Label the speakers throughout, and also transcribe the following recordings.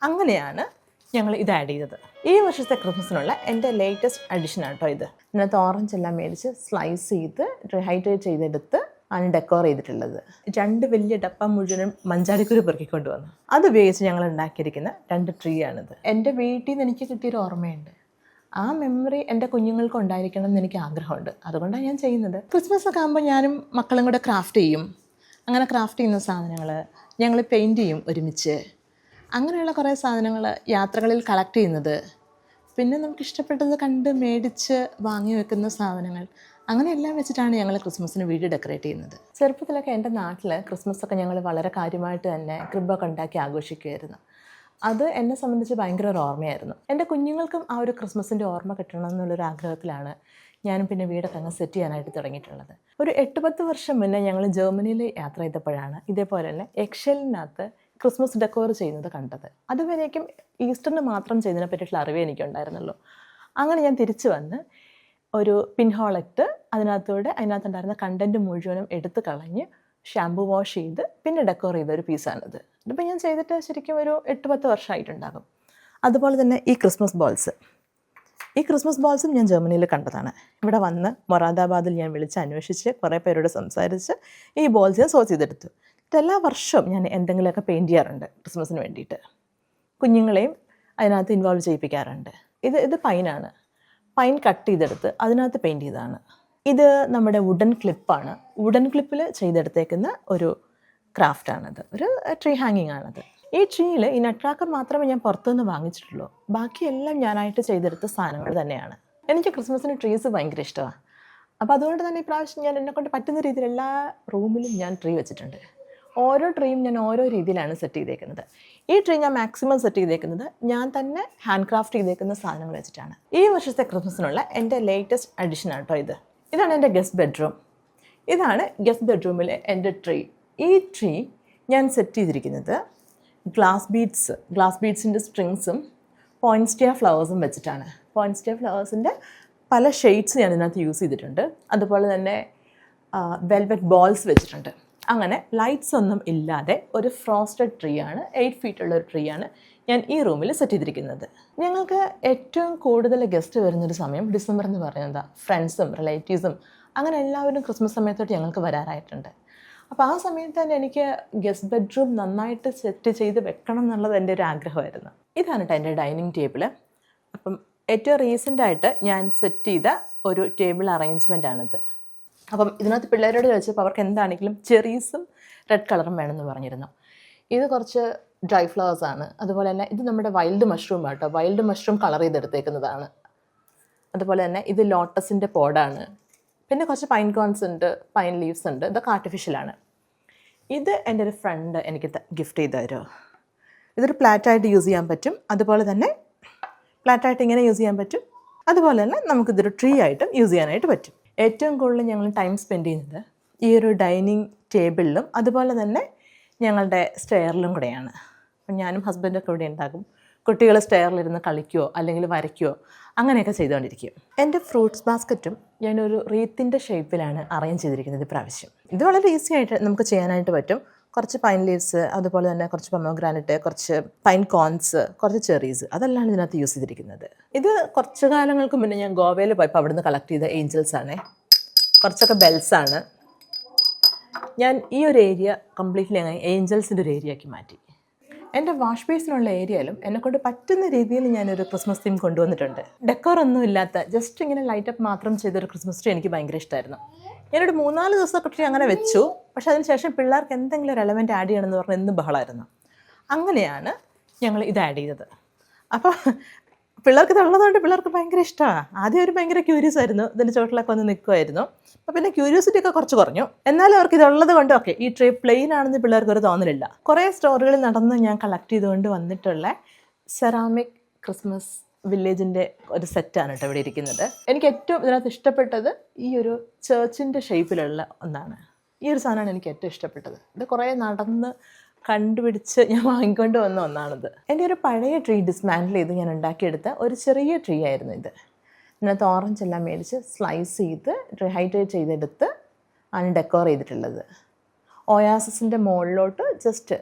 Speaker 1: അങ്ങനെയാണ് ഞങ്ങൾ ഇത് ആഡ് ചെയ്തത്. ഈ വർഷത്തെ ക്രിസ്മസിനുള്ള എൻ്റെ ലേറ്റസ്റ്റ് അഡീഷനാണ് കേട്ടോ ഇത്. ഇതിനകത്ത് ഓറഞ്ച് എല്ലാം മേടിച്ച് സ്ലൈസ് ചെയ്ത് ഡീഹൈഡ്രേറ്റ് ചെയ്തെടുത്ത് ആണ് ഡെക്കോർ ചെയ്തിട്ടുള്ളത്. 2 വലിയ ഡപ്പ മുഴുവനും മഞ്ചാടിക്കുരു പെറുക്കിക്കൊണ്ട് വന്നു. അതുപയോഗിച്ച് ഞങ്ങൾ ഉണ്ടാക്കിയിരിക്കുന്ന 2 ട്രീ ആണിത്. എൻ്റെ വീട്ടിൽ നിന്ന് എനിക്ക് കിട്ടിയൊരു ഓർമ്മയുണ്ട്. ആ മെമ്മറി എൻ്റെ കുഞ്ഞുങ്ങൾക്ക് ഉണ്ടായിരിക്കണം എന്ന് എനിക്ക് ആഗ്രഹമുണ്ട്. അതുകൊണ്ടാണ് ഞാൻ ചെയ്യുന്നത്. ക്രിസ്മസ് ഒക്കെ ആകുമ്പോൾ ഞാനും മക്കളും കൂടെ ക്രാഫ്റ്റ് ചെയ്യും. അങ്ങനെ ക്രാഫ്റ്റ് ചെയ്യുന്ന സാധനങ്ങൾ ഞങ്ങൾ പെയിൻറ്റ് ചെയ്യും ഒരുമിച്ച്. അങ്ങനെയുള്ള കുറേ സാധനങ്ങൾ യാത്രകളിൽ കളക്ട് ചെയ്യുന്നത്, പിന്നെ നമുക്ക് ഇഷ്ടപ്പെട്ടത് കണ്ട് മേടിച്ച് വാങ്ങി വെക്കുന്ന സാധനങ്ങൾ, അങ്ങനെയെല്ലാം വെച്ചിട്ടാണ് ഞങ്ങൾ ക്രിസ്മസിന് വീട് ഡെക്കറേറ്റ് ചെയ്യുന്നത്. ചെറുപ്പത്തിലൊക്കെ എൻ്റെ നാട്ടിൽ ക്രിസ്മസൊക്കെ ഞങ്ങൾ വളരെ കാര്യമായിട്ട് തന്നെ ക്രിബൊക്കെ ഉണ്ടാക്കി ആഘോഷിക്കുമായിരുന്നു. അത് എന്നെ സംബന്ധിച്ച് ഭയങ്കര ഒരു ഓർമ്മയായിരുന്നു. എൻ്റെ കുഞ്ഞുങ്ങൾക്കും ആ ഒരു ക്രിസ്മസിൻ്റെ ഓർമ്മ കിട്ടണം എന്നുള്ളൊരു ആഗ്രഹത്തിലാണ് ഞാനും പിന്നെ വീടൊക്കെ അങ്ങ് സെറ്റ് ചെയ്യാനായിട്ട് തുടങ്ങിയിട്ടുള്ളത്. ഒരു 8-10 വർഷം മുന്നേ ഞങ്ങൾ ജർമ്മനിയിൽ യാത്ര ചെയ്തപ്പോഴാണ് ഇതേപോലെ തന്നെ എക്ഷലിനകത്ത് ക്രിസ്മസ് ഡെക്കോർ ചെയ്യുന്നത് കണ്ടത്. അതുവരേക്കും ഈസ്റ്ററിന് മാത്രം ചെയ്യുന്നതിനെ പറ്റിയിട്ടുള്ള അറിവേ എനിക്കുണ്ടായിരുന്നുള്ളൂ. അങ്ങനെ ഞാൻ തിരിച്ചു വന്ന് ഒരു പിൻഹോളിട്ട് അതിനകത്തുണ്ടായിരുന്ന കണ്ടൻറ്റ് മുഴുവനും എടുത്ത് കളഞ്ഞ് ഷാമ്പു വാഷ് ചെയ്ത് പിന്നെ ഡെക്കോർ ചെയ്ത ഒരു പീസാണിത്. ഇതിപ്പോൾ ഞാൻ ചെയ്തിട്ട് ശരിക്കും ഒരു 8-10 വർഷമായിട്ടുണ്ടാകും. അതുപോലെ തന്നെ ഈ ക്രിസ്മസ് ബോൾസും ഞാൻ ജർമ്മനിയിൽ കണ്ടതാണ്. ഇവിടെ വന്ന് മൊറാദാബാദിൽ ഞാൻ വിളിച്ച് അന്വേഷിച്ച് കുറേ പേരോട് സംസാരിച്ച് ഈ ബോൾസ് ഞാൻ സോഴ്സ് ചെയ്തെടുത്തു. എല്ലാ വർഷവും ഞാൻ എന്തെങ്കിലുമൊക്കെ പെയിൻറ്റ് ചെയ്യാറുണ്ട് ക്രിസ്മസിന് വേണ്ടിയിട്ട്. കുഞ്ഞുങ്ങളെയും അതിനകത്ത് ഇൻവോൾവ് ചെയ്യിപ്പിക്കാറുണ്ട്. ഇത് പൈനാണ്. പൈൻ കട്ട് ചെയ്തെടുത്ത് അതിനകത്ത് പെയിൻറ്റ് ചെയ്തതാണ്. ഇത് നമ്മുടെ വുഡൻ ക്ലിപ്പാണ്. വുഡൻ ക്ലിപ്പിൽ ചെയ്തെടുത്തേക്കുന്ന ഒരു ക്രാഫ്റ്റാണിത്. ഒരു ട്രീ ഹാങ്ങിങ് ആണത്. ഈ ട്രീയിൽ ഈ നട്ട്രാക്കർ മാത്രമേ ഞാൻ പുറത്തുനിന്ന് വാങ്ങിച്ചിട്ടുള്ളൂ. ബാക്കിയെല്ലാം ഞാനായിട്ട് ചെയ്തെടുത്ത സാധനങ്ങൾ തന്നെയാണ്. എനിക്ക് ക്രിസ്മസിന് ട്രീസ് ഭയങ്കര ഇഷ്ടമാണ്. അപ്പോൾ അതുകൊണ്ട് തന്നെ ഇപ്രാവശ്യം ഞാൻ എന്നെക്കൊണ്ട് പറ്റുന്ന രീതിയിൽ എല്ലാ റൂമിലും ഞാൻ ട്രീ വെച്ചിട്ടുണ്ട്. ഓരോ ട്രീയും ഞാൻ ഓരോ രീതിയിലാണ് സെറ്റ് ചെയ്തേക്കുന്നത്. ഈ ട്രീ ഞാൻ മാക്സിമം സെറ്റ് ചെയ്തേക്കുന്നത് ഞാൻ തന്നെ ഹാൻഡ് ക്രാഫ്റ്റ് ചെയ്തേക്കുന്ന സാധനങ്ങൾ വെച്ചിട്ടാണ്. ഈ വർഷത്തെ ക്രിസ്മസിനുള്ള എൻ്റെ ലേറ്റസ്റ്റ് അഡീഷനാണ് കേട്ടോ ഇത്. ഇതാണ് എൻ്റെ ഗസ്റ്റ് ബെഡ്റൂം. ഇതാണ് ഗസ്റ്റ് ബെഡ്റൂമിലെ എൻ്റെ ട്രീ. ഈ ട്രീ ഞാൻ സെറ്റ് ചെയ്തിരിക്കുന്നത് ഗ്ലാസ് ബീഡ്സിൻ്റെ സ്ട്രിങ്സും പോയിൻസ്റ്റെയ ഫ്ലവേഴ്സും വെച്ചിട്ടാണ്. പോയിൻസ്റ്റെയ ഫ്ലവേഴ്സിൻ്റെ പല ഷെയ്ഡ്സ് ഞാൻ ഇതിനകത്ത് യൂസ് ചെയ്തിട്ടുണ്ട്. അതുപോലെ തന്നെ വെൽവെറ്റ് ബോൾസ് വെച്ചിട്ടുണ്ട്. അങ്ങനെ ലൈറ്റ്സ് ഒന്നും ഇല്ലാതെ ഒരു ഫ്രോസ്റ്റഡ് ട്രീ ആണ്. 8 feet ഉള്ള ഒരു ട്രീ ആണ് ഞാൻ ഈ റൂമിൽ സെറ്റ് ചെയ്തിരിക്കുന്നത്. ഞങ്ങൾക്ക് ഏറ്റവും കൂടുതൽ ഗസ്റ്റ് വരുന്നൊരു സമയം ഡിസംബർ എന്ന് പറയുന്നത്. ഫ്രണ്ട്സും റിലേറ്റീവ്സും അങ്ങനെ എല്ലാവരും ക്രിസ്മസ് സമയത്തോട്ട് ഞങ്ങൾക്ക് വരാറായിട്ടുണ്ട്. അപ്പോൾ ആ സമയത്ത് തന്നെ എനിക്ക് ഗസ്റ്റ് ബെഡ്റൂം നന്നായിട്ട് സെറ്റ് ചെയ്ത് വെക്കണം എന്നുള്ളത് എൻ്റെ ഒരു ആഗ്രഹമായിരുന്നു. ഇതാണ് കേട്ടോ എൻ്റെ ഡൈനിങ് ടേബിള്. അപ്പം ഏറ്റവും റീസെൻ്റായിട്ട് ഞാൻ സെറ്റ് ചെയ്ത ഒരു ടേബിൾ അറേഞ്ച്മെൻറ്റാണിത്. അപ്പം ഇതിനകത്ത് പിള്ളേരോട് ചോദിച്ചപ്പോൾ അവർക്ക് എന്താണെങ്കിലും ചെറീസും റെഡ് കളറും വേണമെന്ന് പറഞ്ഞിരുന്നു. ഇത് കുറച്ച് ഡ്രൈ ഫ്ലവേഴ്സാണ്. അതുപോലെ തന്നെ ഇത് നമ്മുടെ വൈൽഡ് മഷ്റൂം ആട്ടോ. വൈൽഡ് മഷ്റൂം കളർ ചെയ്തെടുത്തേക്കുന്നതാണ്. അതുപോലെ തന്നെ ഇത് ലോട്ടസിൻ്റെ പോഡാണ്. പിന്നെ കുറച്ച് പൈൻ കോൺസ് ഉണ്ട്, പൈൻ ലീവ്സ് ഉണ്ട്. ഇതൊക്കെ ആർട്ടിഫിഷ്യലാണ്. ഇത് എൻ്റെ ഒരു ഫ്രണ്ട് എനിക്ക് ഗിഫ്റ്റ് ചെയ്ത് തരുമോ. ഇതൊരു പ്ലാറ്റായിട്ട് യൂസ് ചെയ്യാൻ പറ്റും. അതുപോലെ തന്നെ പ്ലാറ്റായിട്ട് ഇങ്ങനെ യൂസ് ചെയ്യാൻ പറ്റും. അതുപോലെ തന്നെ നമുക്കിതൊരു ട്രീ ആയിട്ടും യൂസ് ചെയ്യാനായിട്ട് പറ്റും. ഏറ്റവും കൂടുതൽ ഞങ്ങൾ ടൈം സ്പെൻഡ് ചെയ്യുന്നത് ഈ ഒരു ഡൈനിങ് ടേബിളിലും അതുപോലെ തന്നെ ഞങ്ങളുടെ സ്റ്റെയറിലും കൂടെയാണ്. അപ്പം ഞാനും ഹസ്ബൻഡൊക്കെ ഇവിടെ ഉണ്ടാകും. കുട്ടികൾ സ്റ്റെയറിലിരുന്ന് കളിക്കുകയോ അല്ലെങ്കിൽ വരയ്ക്കുകയോ അങ്ങനെയൊക്കെ ചെയ്തുകൊണ്ടിരിക്കും. എൻ്റെ ഫ്രൂട്ട്സ് ബാസ്ക്കറ്റും ഞാനൊരു റീത്തിൻ്റെ ഷേപ്പിലാണ് അറേഞ്ച് ചെയ്തിരിക്കുന്നത് ഇപ്രാവശ്യം. ഇത് വളരെ ഈസി ആയിട്ട് നമുക്ക് ചെയ്യാനായിട്ട് പറ്റും. കുറച്ച് പൈൻ ലീവ്സ്, അതുപോലെ തന്നെ കുറച്ച് പൊമോഗ്രാനറ്റ്, കുറച്ച് പൈൻ കോൺസ്, കുറച്ച് ചെറീസ്, അതെല്ലാം ഇതിനകത്ത് യൂസ് ചെയ്തിരിക്കുന്നത്. ഇത് കുറച്ച് കാലങ്ങൾക്ക് മുന്നേ ഞാൻ ഗോവയിൽ പോയപ്പോൾ അവിടുന്ന് കളക്ട് ചെയ്ത ഏഞ്ചൽസ് ആണ്. കുറച്ചൊക്കെ ബെൽസാണ്. ഞാൻ ഈ ഒരു ഏരിയ കംപ്ലീറ്റ്ലി അങ്ങനെ ഏഞ്ചൽസിൻ്റെ ഒരു ഏരിയയാക്കി മാറ്റി. എൻ്റെ വാഷ് ബേസിനുള്ള ഏരിയയിലും എന്നെക്കൊണ്ട് പറ്റുന്ന രീതിയിൽ ഞാനൊരു ക്രിസ്മസ് തീം കൊണ്ടുവന്നിട്ടുണ്ട്. ഡെക്കോറൊന്നും ഇല്ലാത്ത ജസ്റ്റ് ഇങ്ങനെ ലൈറ്റപ്പ് മാത്രം ചെയ്തൊരു ക്രിസ്മസ് ട്രീ എനിക്ക് ഭയങ്കര ഇഷ്ടമായിരുന്നു. ഞാനൊരു 3-4 ദിവസമൊക്കെ ട്രീ അങ്ങനെ വെച്ചു. പക്ഷേ അതിന് ശേഷം പിള്ളേർക്ക് എന്തെങ്കിലും ഒരു എലമെൻറ്റ് ആഡ് ചെയ്യണമെന്ന് പറഞ്ഞാൽ എന്ത് ബഹളമായിരുന്നു. അങ്ങനെയാണ് ഞങ്ങൾ ഇത് ആഡ് ചെയ്തത്. അപ്പോൾ പിള്ളേർക്ക് ഇതുള്ളതുകൊണ്ട് പിള്ളേർക്ക് ഭയങ്കര ഇഷ്ടമാണ്. ആദ്യം അവർ ഭയങ്കര ക്യൂരിയസ് ആയിരുന്നു. ഇതിൻ്റെ ചുവട്ടിലൊക്കെ വന്ന് നിൽക്കുമായിരുന്നു. അപ്പോൾ പിന്നെ ക്യൂരിയോസിറ്റി ഒക്കെ കുറച്ച് കുറഞ്ഞു. എന്നാലും അവർക്ക് ഇതുള്ളത് കൊണ്ട് ഓക്കെ ഈ ട്രീ പ്ലെയിൻ ആണെന്ന് പിള്ളേർക്ക് ഒരു തോന്നലില്ല. കുറേ സ്റ്റോറുകളിൽ നടന്ന് ഞാൻ കളക്ട് ചെയ്തുകൊണ്ട് വന്നിട്ടുള്ള സെറാമിക് ക്രിസ്മസ് വില്ലേജിൻ്റെ ഒരു സെറ്റാണ് കേട്ടോ ഇവിടെ ഇരിക്കുന്നത്. എനിക്ക് ഏറ്റവും ഇതിനകത്ത് ഇഷ്ടപ്പെട്ടത് ഈ ഒരു ചേർച്ചിൻ്റെ ഷേപ്പിലുള്ള ഒന്നാണ്. ഈ ഒരു സാധനമാണ് എനിക്ക് ഏറ്റവും ഇഷ്ടപ്പെട്ടത്. ഇത് കുറേ നടന്ന് കണ്ടുപിടിച്ച് ഞാൻ വാങ്ങിക്കൊണ്ട് വന്ന ഒന്നാണിത്. എൻ്റെ ഒരു പഴയ ട്രീ ഡിസ്മാൻഡിൽ ചെയ്ത് ഞാൻ ഉണ്ടാക്കിയെടുത്ത ഒരു ചെറിയ ട്രീ ആയിരുന്നു ഇത്. ഇതിനകത്ത് ഓറഞ്ച് എല്ലാം മേടിച്ച് സ്ലൈസ് ചെയ്ത് ഡീഹൈഡ്രേറ്റ് ചെയ്തെടുത്ത് ആണ് ഡെക്കോർ ചെയ്തിട്ടുള്ളത്. ഒയാസിൻ്റെ മുകളിലോട്ട് ജസ്റ്റ്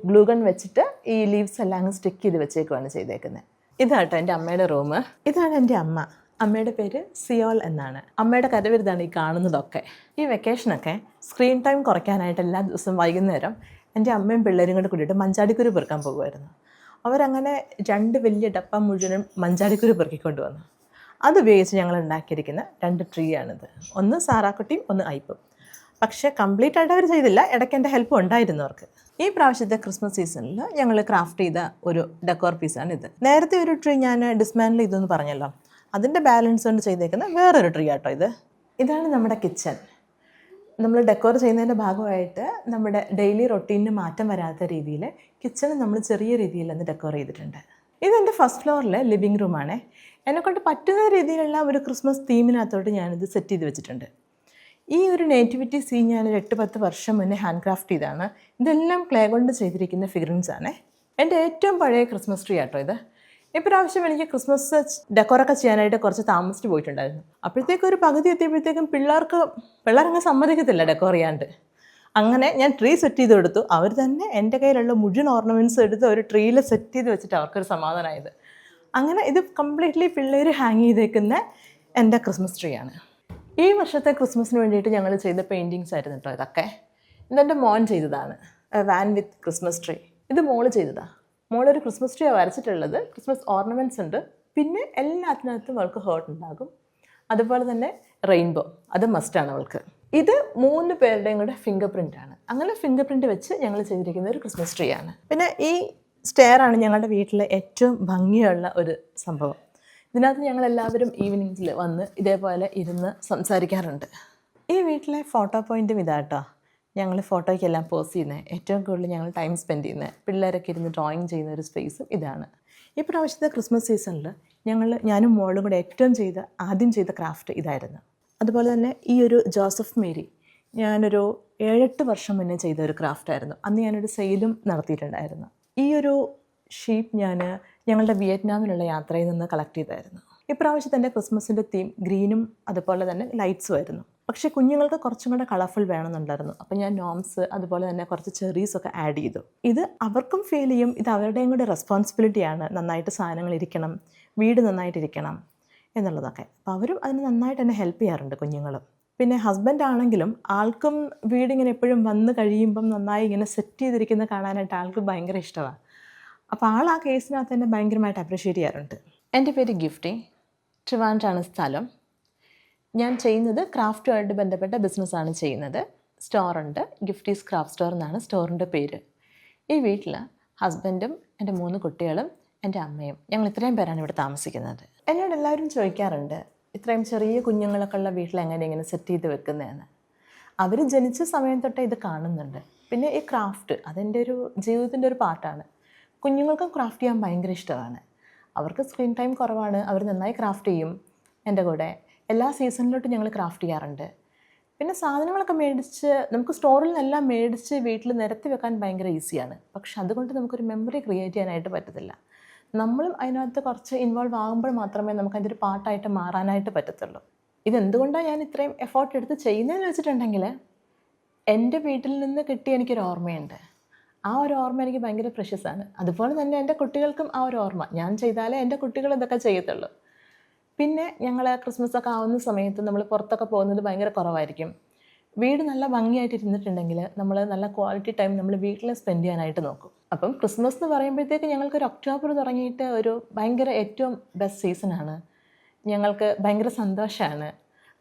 Speaker 1: ഗ്ലൂ ഗൺ വെച്ചിട്ട് ഈ ലീവ്സ് എല്ലാം അങ്ങ് സ്റ്റിക്ക് ചെയ്ത് വെച്ചേക്കുവാണ് ചെയ്തേക്കുന്നത്. ഇതാട്ടോ എൻ്റെ അമ്മയുടെ റൂം. ഇതാണ് എൻ്റെ അമ്മ. അമ്മയുടെ പേര് സിയോൾ എന്നാണ്. അമ്മയുടെ കരവിരുതാണ് ഈ കാണുന്നതൊക്കെ. ഈ വെക്കേഷനൊക്കെ സ്ക്രീൻ ടൈം കുറയ്ക്കാനായിട്ട് എല്ലാ ദിവസവും വൈകുന്നേരം എൻ്റെ അമ്മയും പിള്ളേരും കൂടെ കൂടിയിട്ട് മഞ്ചാടിക്കുരു പെറുക്കാൻ പോകുമായിരുന്നു. അവരങ്ങനെ 2 വലിയ ഡപ്പ മുഴുവനും മഞ്ചാടിക്കുരു പെറുക്കിക്കൊണ്ട് വന്നു. അതുപയോഗിച്ച് ഞങ്ങൾ ഉണ്ടാക്കിയിരിക്കുന്ന 2 ട്രീ ആണിത്. ഒന്ന് സാറാക്കുട്ടിയും ഒന്ന് ഐപ്പും. പക്ഷേ കംപ്ലീറ്റ് ആയിട്ട് അവർ ചെയ്തില്ല, ഇടയ്ക്ക് എൻ്റെ ഹെൽപ്പ് ഉണ്ടായിരുന്നു അവർക്ക്. ഈ പ്രാവശ്യത്തെ ക്രിസ്മസ് സീസണിൽ ഞങ്ങൾ ക്രാഫ്റ്റ് ചെയ്ത ഒരു ഡെക്കോർ പീസാണിത്. നേരത്തെ ഒരു ട്രീ ഞാൻ ഡിസ്മാൻഡിൽ ചെയ്തെന്ന് പറഞ്ഞല്ലോ, അതിൻ്റെ ബാലൻസ് കൊണ്ട് ചെയ്തേക്കുന്ന വേറൊരു ട്രീ ആട്ടോ ഇത്. ഇതാണ് നമ്മുടെ കിച്ചൺ. നമ്മൾ ഡെക്കോർ ചെയ്യുന്നതിൻ്റെ ഭാഗമായിട്ട് നമ്മുടെ ഡെയിലി റൊട്ടീനിന് മാറ്റം വരാത്ത രീതിയിൽ കിച്ചൺ നമ്മൾ ചെറിയ രീതിയിൽ ഒന്ന് ഡെക്കോർ ചെയ്തിട്ടുണ്ട്. ഇതെൻ്റെ ഫസ്റ്റ് ഫ്ലോറിലെ ലിവിങ് റൂമാണ്. എന്നെക്കൊണ്ട് പറ്റുന്ന രീതിയിലുള്ള ഒരു ക്രിസ്മസ് തീമിനകത്തോട്ട് ഞാനിത് സെറ്റ് ചെയ്ത് വെച്ചിട്ടുണ്ട്. ഈ ഒരു നേറ്റിവിറ്റി സീൻ ഞാനൊരു 8-10 വർഷം മുന്നേ ഹാൻഡ് ക്രാഫ്റ്റ് ചെയ്താണ്. ഇതെല്ലാം ക്ലേ കൊണ്ട് ചെയ്തിരിക്കുന്ന ഫിഗറിൻസ് ആണ്. എൻ്റെ ഏറ്റവും പഴയ ക്രിസ്മസ് ട്രീ ആട്ടോ ഇത്. ഇപ്രാവശ്യം എനിക്ക് ക്രിസ്മസ് ഡെക്കോറൊക്കെ ചെയ്യാനായിട്ട് കുറച്ച് താമസിച്ച് പോയിട്ടുണ്ടായിരുന്നു. അപ്പോഴത്തേക്കും ഒരു പകുതി എത്തിയപ്പോഴത്തേക്കും പിള്ളേരങ്ങ് സമ്മതിക്കത്തില്ല ഡെക്കോർ ചെയ്യാണ്ട്. അങ്ങനെ ഞാൻ ട്രീ സെറ്റ് ചെയ്ത് കൊടുത്തു. അവർ തന്നെ എൻ്റെ കയ്യിലുള്ള മുഴുവൻ ഓർണമെൻറ്റ്സ് എടുത്ത് ഒരു ട്രീയിൽ സെറ്റ് ചെയ്ത് വെച്ചിട്ട് അവർക്കൊരു സമാധാനമായത്. അങ്ങനെ ഇത് കംപ്ലീറ്റ്ലി പിള്ളേർ ഹാങ് ചെയ്തേക്കുന്ന എൻ്റെ ക്രിസ്മസ് ട്രീ ആണ്. ഈ വർഷത്തെ ക്രിസ്മസിന് വേണ്ടിയിട്ട് ഞങ്ങൾ ചെയ്ത പെയിൻറ്റിങ്സ് ആയിരുന്നു കേട്ടോ ഇതൊക്കെ. ഇതെൻ്റെ മോൻ ചെയ്തതാണ്, വാൻ വിത്ത് ക്രിസ്മസ് ട്രീ. ഇത് മോള് ചെയ്തതാണ്. മോളൊരു ക്രിസ്മസ് ട്രീ വരച്ചിട്ടുള്ളത്. ക്രിസ്മസ് ഓർണമെൻറ്റ്സ് ഉണ്ട്, പിന്നെ എല്ലാത്തിനകത്തും അവൾക്ക് ഹേർട്ട് ഉണ്ടാകും. അതുപോലെ തന്നെ റെയിൻബോ, അത് മസ്റ്റാണ് അവൾക്ക്. ഇത് 3 പേരുടെയും കൂടെ ഫിംഗർ പ്രിൻ്റാണ്. അങ്ങനെ ഫിംഗർ പ്രിൻ്റ് വെച്ച് ഞങ്ങൾ ചെയ്തിരിക്കുന്ന ഒരു ക്രിസ്മസ് ട്രീ ആണ്. പിന്നെ ഈ സ്റ്റെയറാണ് ഞങ്ങളുടെ വീട്ടിലെ ഏറ്റവും ഭംഗിയുള്ള ഒരു സംഭവം. ഇതിനകത്ത് ഞങ്ങളെല്ലാവരും ഈവനിങ്സിൽ വന്ന് ഇതേപോലെ ഇരുന്ന് സംസാരിക്കാറുണ്ട്. ഈ വീട്ടിലെ ഫോട്ടോ പോയിൻറ്റും ഇതാട്ടോ. ഞങ്ങൾ ഫോട്ടോയ്ക്കെല്ലാം പോസ്റ്റ് ചെയ്യുന്നത്, ഏറ്റവും കൂടുതൽ ഞങ്ങൾ ടൈം സ്പെൻഡ് ചെയ്യുന്നത്, പിള്ളേരൊക്കെ ഇരുന്ന് ഡ്രോയിങ് ചെയ്യുന്ന ഒരു സ്പേസും ഇതാണ്. ഈ പ്രാവശ്യത്തെ ക്രിസ്മസ് സീസണിൽ ഞാനും മോളും കൂടെ ആദ്യം ചെയ്ത ക്രാഫ്റ്റ് ഇതായിരുന്നു. അതുപോലെ തന്നെ ഈ ഒരു ജോസഫ് മേരി ഞാനൊരു 7-8 വർഷം മുന്നേ ചെയ്ത ഒരു ക്രാഫ്റ്റായിരുന്നു. അന്ന് ഞാനൊരു സെയിലും നടത്തിയിട്ടുണ്ടായിരുന്നു. ഈ ഒരു ഷീപ്പ് ഞങ്ങളുടെ വിയറ്റ്നാമിലുള്ള യാത്രയിൽ നിന്ന് കളക്ട് ചെയ്തായിരുന്നു. ഇപ്രാവശ്യത്തെ എൻ്റെ ക്രിസ്മസിൻ്റെ തീം ഗ്രീനും അതുപോലെ തന്നെ ലൈറ്റ്സും ആയിരുന്നു. പക്ഷേ കുഞ്ഞുങ്ങൾക്ക് കുറച്ചും കൂടെ കളർഫുൾ വേണമെന്നുണ്ടായിരുന്നു. അപ്പോൾ ഞാൻ നോംസ് അതുപോലെ തന്നെ കുറച്ച് ചെറീസൊക്കെ ആഡ് ചെയ്തു. ഇത് അവർക്കും ഫീൽ ചെയ്യും, ഇത് അവരുടെയും കൂടെ റെസ്പോൺസിബിലിറ്റിയാണ്. നന്നായിട്ട് സാധനങ്ങൾ ഇരിക്കണം, വീട് നന്നായിട്ടിരിക്കണം എന്നുള്ളതൊക്കെ. അപ്പോൾ അവരും അതിന് നന്നായിട്ട് എന്നെ ഹെൽപ്പ് ചെയ്യാറുണ്ട്, കുഞ്ഞുങ്ങളും. പിന്നെ ഹസ്ബൻഡ് ആണെങ്കിലും ആൾക്കും വീടിങ്ങനെ എപ്പോഴും വന്ന് കഴിയുമ്പം നന്നായി ഇങ്ങനെ സെറ്റ് ചെയ്തിരിക്കുന്ന കാണാനായിട്ട് ആൾക്ക് ഭയങ്കര ഇഷ്ടമാണ്. അപ്പോൾ ആൾ ആ കേസിനകത്ത് തന്നെ ഭയങ്കരമായിട്ട് അപ്രിഷ്യേറ്റ് ചെയ്യാറുണ്ട്. എൻ്റെ പേര് ഗിഫ്റ്റി, ട്രിവാൻഡ്രാണ് സ്ഥലം. ഞാൻ ചെയ്യുന്നത് ക്രാഫ്റ്റുമായിട്ട് ബന്ധപ്പെട്ട ബിസിനസ്സാണ് ചെയ്യുന്നത്. സ്റ്റോറുണ്ട്, ഗിഫ്റ്റീസ് ക്രാഫ്റ്റ് സ്റ്റോർ എന്നാണ് സ്റ്റോറിൻ്റെ പേര്. ഈ വീട്ടിൽ ഹസ്ബൻഡും എൻ്റെ 3 കുട്ടികളും എൻ്റെ അമ്മയും, ഞങ്ങൾ ഇത്രയും പേരാണ് ഇവിടെ താമസിക്കുന്നത്. എന്നോട് എല്ലാവരും ചോദിക്കാറുണ്ട്, ഇത്രയും ചെറിയ കുഞ്ഞുങ്ങളൊക്കെ ഉള്ള വീട്ടിൽ ഇങ്ങനെ സെറ്റ് ചെയ്ത് വെക്കുന്നതെന്ന്. അവർ ജനിച്ച സമയം തൊട്ടേ ഇത് കാണുന്നുണ്ട്. പിന്നെ ഈ ക്രാഫ്റ്റ് അതെൻ്റെ ഒരു ജീവിതത്തിൻ്റെ ഒരു പാർട്ടാണ്. കുഞ്ഞുങ്ങൾക്കും ക്രാഫ്റ്റ് ചെയ്യാൻ ഭയങ്കര ഇഷ്ടമാണ്. അവർക്ക് സ്ക്രീൻ ടൈം കുറവാണ്, അവർ നന്നായി ക്രാഫ്റ്റ് ചെയ്യും. എൻ്റെ കൂടെ എല്ലാ സീസണിലോട്ടും ഞങ്ങൾ ക്രാഫ്റ്റ് ചെയ്യാറുണ്ട്. പിന്നെ സാധനങ്ങളൊക്കെ നമുക്ക് സ്റ്റോറിൽ നിന്നെല്ലാം മേടിച്ച് വീട്ടിൽ നിരത്തി വെക്കാൻ ഭയങ്കര ഈസിയാണ്. പക്ഷെ അതുകൊണ്ട് നമുക്കൊരു മെമ്മറി ക്രിയേറ്റ് ചെയ്യാനായിട്ട് പറ്റത്തില്ല. നമ്മളും അതിനകത്ത് കുറച്ച് ഇൻവോൾവ് ആകുമ്പോൾ മാത്രമേ നമുക്ക് അതിൻ്റെ ഒരു പാർട്ടായിട്ട് മാറാനായിട്ട് പറ്റത്തുള്ളൂ. ഇതെന്തുകൊണ്ടാണ് ഞാൻ ഇത്രയും എഫേർട്ട് എടുത്ത് ചെയ്യുന്നതെന്ന് വെച്ചിട്ടുണ്ടെങ്കിൽ, എൻ്റെ വീട്ടിൽ നിന്ന് കിട്ടിയ എനിക്കൊരു ഓർമ്മയുണ്ട്. ആ ഒരു ഓർമ്മ എനിക്ക് ഭയങ്കര പ്രഷ്യസാണ്. അതുപോലെ തന്നെ എൻ്റെ കുട്ടികൾക്കും ആ ഒരു ഓർമ്മ. ഞാൻ ചെയ്താലേ എൻ്റെ കുട്ടികൾ ഇതൊക്കെ ചെയ്യത്തുള്ളൂ. പിന്നെ ഞങ്ങൾ ക്രിസ്മസൊക്കെ ആവുന്ന സമയത്ത് നമ്മൾ പുറത്തൊക്കെ പോകുന്നത് ഭയങ്കര കുറവായിരിക്കും. വീട് നല്ല ഭംഗിയായിട്ട് ഇരുന്നിട്ടുണ്ടെങ്കിൽ നമ്മൾ നല്ല ക്വാളിറ്റി ടൈം നമ്മൾ വീട്ടിൽ സ്പെൻഡ് ചെയ്യാനായിട്ട് നോക്കും. അപ്പം ക്രിസ്മസ് എന്ന് പറയുമ്പോഴത്തേക്ക് ഞങ്ങൾക്കൊരു ഒക്ടോബർ തുടങ്ങിയിട്ട് ഒരു ഭയങ്കര ഏറ്റവും ബെസ്റ്റ് സീസണാണ്. ഞങ്ങൾക്ക് ഭയങ്കര സന്തോഷമാണ്.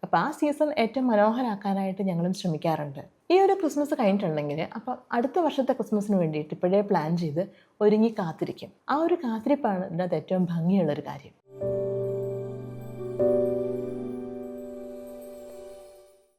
Speaker 1: അപ്പോൾ ആ സീസൺ ഏറ്റവും മനോഹരമാക്കാനായിട്ട് ഞങ്ങളും ശ്രമിക്കാറുണ്ട്. ഈ ഒരു ക്രിസ്മസ് കഴിഞ്ഞിട്ടുണ്ടെങ്കിൽ അപ്പോൾ അടുത്ത വർഷത്തെ ക്രിസ്മസിന് വേണ്ടിയിട്ട് ഇപ്പോഴേ പ്ലാൻ ചെയ്ത് ഒരുങ്ങി കാത്തിരിക്കും. ആ ഒരു കാത്തിരിപ്പാണ് ഇതിനകത്ത് ഏറ്റവും ഭംഗിയുള്ളൊരു കാര്യം.